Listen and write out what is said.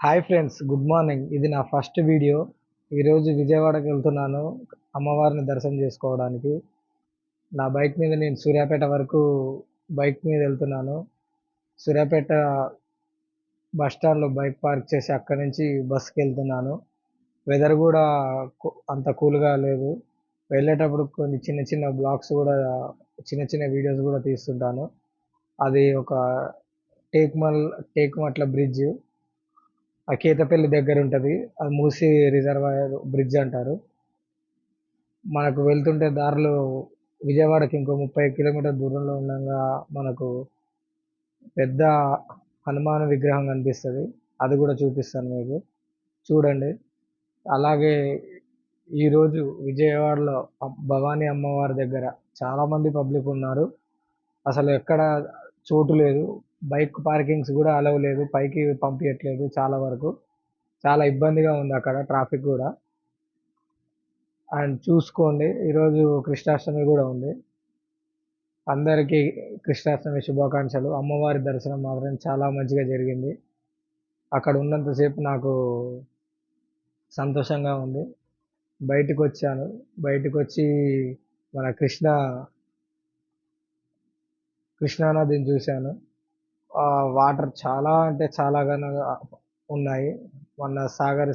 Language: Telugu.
Hi friends, good morning. ఇది నా ఫస్ట్ వీడియో. ఈరోజు విజయవాడకి వెళ్తున్నాను అమ్మవారిని దర్శనం చేసుకోవడానికి. నా బైక్ మీద నేను సూర్యాపేట వరకు బైక్ మీద వెళ్తున్నాను. సూర్యాపేట బస్ స్టాండ్లో బైక్ పార్క్ చేసి అక్కడి నుంచి బస్కి వెళ్తున్నాను. వెదర్ కూడా అంత కూల్గా లేదు. వెళ్ళేటప్పుడు కొన్ని చిన్న చిన్న బ్లాగ్స్ కూడా, చిన్న చిన్న వీడియోస్ కూడా తీస్తుంటాను. అది ఒక టేక్మల్ టేకుమట్ల బ్రిడ్జ్, ఆ కేతపల్లి దగ్గర ఉంటుంది. అది మూసి రిజర్వాయర్ బ్రిడ్జ్ అంటారు. మనకు వెళ్తుంటే దారిలో విజయవాడకి ఇంకో 30 కిలోమీటర్ దూరంలో ఉండగా మనకు పెద్ద హనుమాన్ విగ్రహం కనిపిస్తుంది. అది కూడా చూపిస్తాను మీకు, చూడండి. అలాగే ఈరోజు విజయవాడలో భవానీ అమ్మవారి దగ్గర చాలామంది పబ్లిక్ ఉన్నారు. అసలు ఎక్కడ చోటు లేదు. బైక్ పార్కింగ్స్ కూడా అలవ్ లేదు, పైకి పంపించట్లేదు. చాలా వరకు చాలా ఇబ్బందిగా ఉంది అక్కడ, ట్రాఫిక్ కూడా. అండ్ చూసుకోండి, ఈరోజు కృష్ణాష్టమి కూడా ఉంది. అందరికీ కృష్ణాష్టమి శుభాకాంక్షలు. అమ్మవారి దర్శనం మాత్రం చాలా మంచిగా జరిగింది. అక్కడ ఉన్నంతసేపు నాకు సంతోషంగా ఉంది. బయటకు వచ్చాను. బయటకు వచ్చి మన కృష్ణానదిని చూశాను. వాటర్ చాలా అంటే చాలా ఉన్నాయి. మొన్న సాగర్